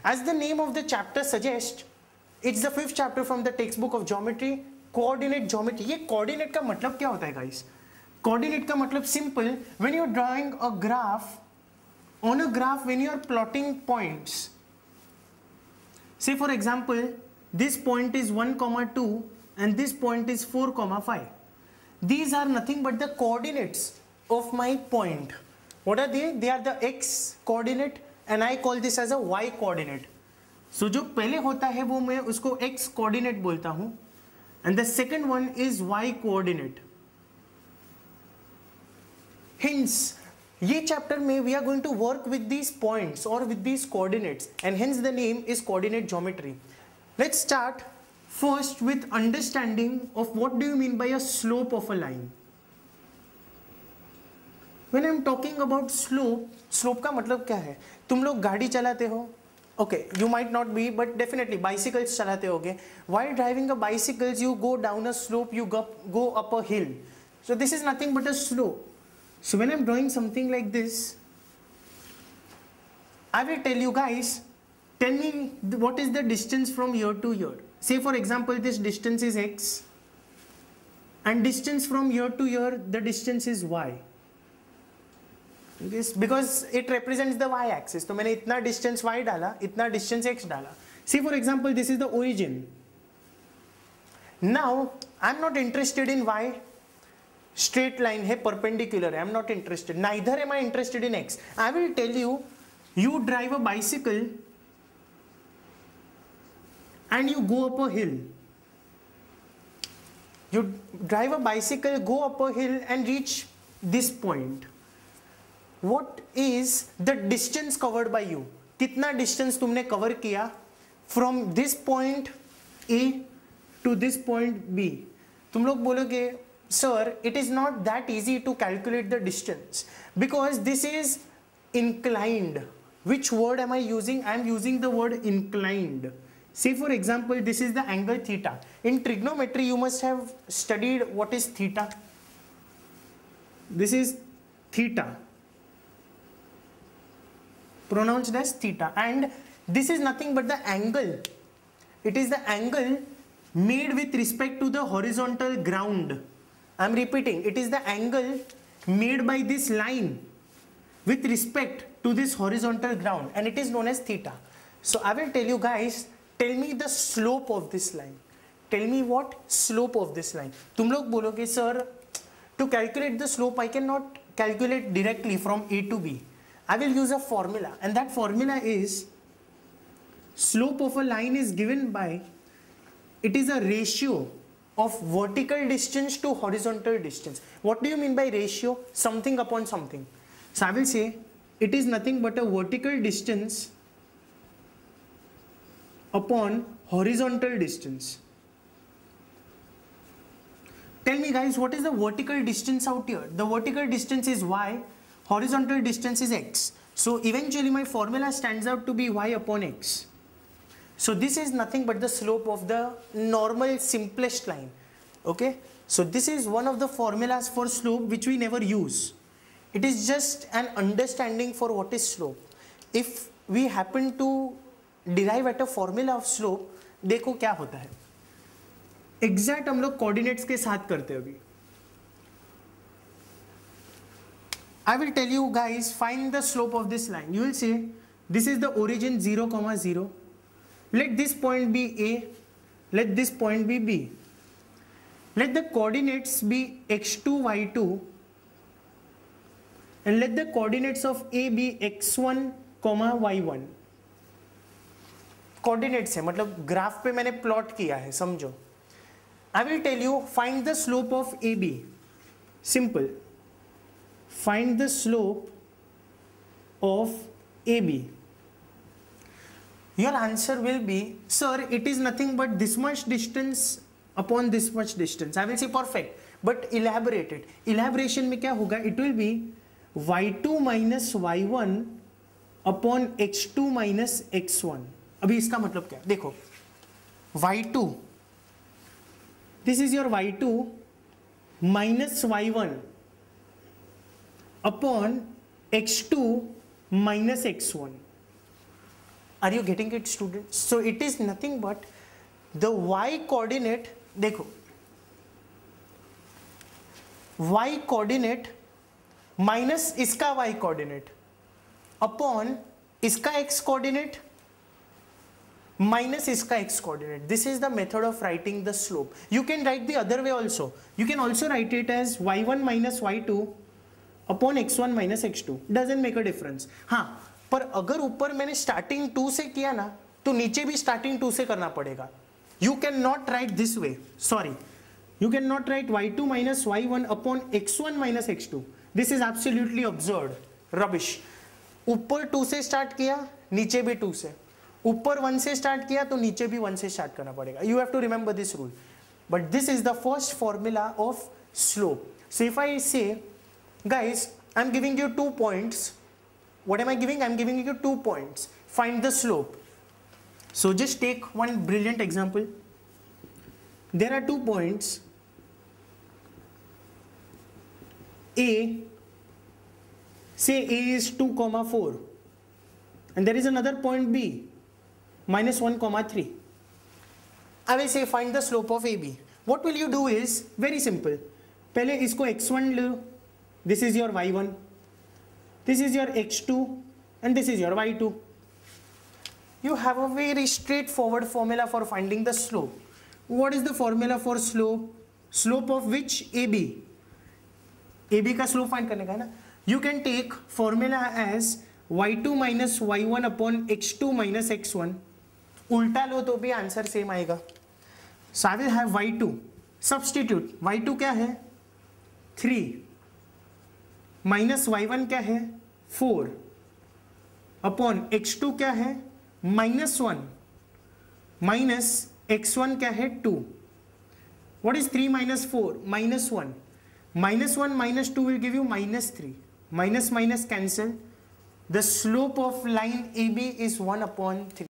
As the name of the chapter suggests, it's the 5th chapter from the textbook of geometry, coordinate geometry. ये coordinate का मतलब क्या होता है guys? Coordinate का मतलब simple, when you're drawing a graph, on a graph when you're plotting points, say for example, this point is 1, 2 and this point is 4, 5. These are nothing but the coordinates of my point. What are they? They are the x coordinate and I call this as a y coordinate. So जो पहले होता है वो मैं उसको x coordinate बोलता हूँ and the second one is y coordinate. Hence, ये chapter में we are going to work with these points or with these coordinates and hence the name is coordinate geometry. Let's start first with understanding of what do you mean by a slope of a line. When I'm talking about slope, slope का मतलब क्या है? तुम लोग गाड़ी चलाते हो? Okay, you might not be, but definitely bicycles चलाते होगे. While driving a bicycle, you go down a slope, you go up a hill. So this is nothing but a slope. So when I'm drawing something like this, I will tell you guys, tell me what is the distance from here to here. Say for example, this distance is x and distance from here to here, the distance is y. This because it represents the y axis. तो मैंने इतना distance y डाला, इतना distance x डाला. See for example, this is the origin. Now I'm not interested in y. Straight line है, perpendicular है. I'm not interested. Neither am I interested in x. I will tell you, you drive a bicycle and you go up a hill. You drive a bicycle, go up a hill and reach this point. What is the distance covered by you? कितना distance तुमने cover किया from this point A to this point B? तुम लोग बोलोगे, sir, it is not that easy to calculate the distance because this is inclined. Which word am I using? I am using the word inclined. Say for example, this is the angle theta. In trigonometry, you must have studied what is theta. This is theta, pronounced as theta, and this is nothing but the angle. It is the angle made with respect to the horizontal ground. I am repeating, it is the angle made by this line with respect to this horizontal ground and it is known as theta. So I will tell you guys, tell me the slope of this line. Tell me what slope of this line. तुम लोग बोलोगे, sir, to calculate the slope I cannot calculate directly from A to B. I will use a formula and that formula is slope of a line is given by, it is a ratio of vertical distance to horizontal distance. What do you mean by ratio? Something upon something. So I will say it is nothing but a vertical distance upon horizontal distance. Tell me guys, what is the vertical distance out here? The vertical distance is y, horizontal distance is x. So eventually my formula stands out to be y upon x. So this is nothing but the slope of the normal simplest line. Okay, so this is one of the formulas for slope which we never use. It is just an understanding for what is slope. If we happen to derive at a formula of slope, देखो क्या होता है. Exact हम लोग coordinates के साथ करते हैं अभी. I will tell you guys, find the slope of this line. You will say this is the origin 0, 0. Let this point be A, let this point be B. Let the coordinates be x2, y2 and let the coordinates of A be x1, y1. Coordinates है, मतलब graph पे मैंने plot किया है, समझो. I will tell you, find the slope of AB. Simple. Find the slope of AB. Your answer will be, sir, it is nothing but this much distance upon this much distance. I will say perfect, but elaborate it. Elaboration में क्या होगा? It will be y2 minus y1 upon x2 minus x1. अभी इसका मतलब क्या है? देखो, y2, this is your y2 minus y1 upon x2 minus x1. Are you getting it, students? So it is nothing but the y coordinate, देखो y coordinate minus इसका y coordinate upon इसका x coordinate minus इसका x coordinate. This is the method of writing the slope. You can write the other way also. You can also write it as y1 minus y2 upon x1 minus x2. Doesn't make a difference. हाँ, पर अगर ऊपर मैंने starting 2 से किया ना, तो नीचे भी starting 2 से करना पड़ेगा. You cannot write this way. Sorry. You cannot write y2 minus y1 upon x1 minus x2. This is absolutely absurd. Rubbish. ऊपर 2 से start किया, नीचे भी 2 से. ऊपर 1 से स्टार्ट किया तो नीचे भी 1 से स्टार्ट करना पड़ेगा. You have to remember this rule. But this is the first formula of slope. So if I say guys, I am giving you 2 points. What am I giving? I am giving you 2 points. Find the slope. So just take one brilliant example. There are 2 points A. Say A is 2, 4 and there is another point B minus 1, 3. I will say find the slope of AB. What will you do is very simple. पहले इसको x1 low. This is your y1. This is your x2 and this is your y2. You have a very straightforward formula for finding the slope. What is the formula for slope? Slope of which? AB. AB का slope find करने का है ना. You can take formula as y2 minus y1 upon x2 minus x1. उल्टा लो तो भी answer same आएगा. So I will have y2. Substitute. y2 क्या है? 3. Minus y1 क्या है? 4. Upon x2 क्या है? Minus 1. Minus x1 क्या है? 2. What is 3 minus 4? Minus 1. Minus 1 minus 2 will give you minus 3. Minus minus cancel. The slope of line AB is 1 upon 3.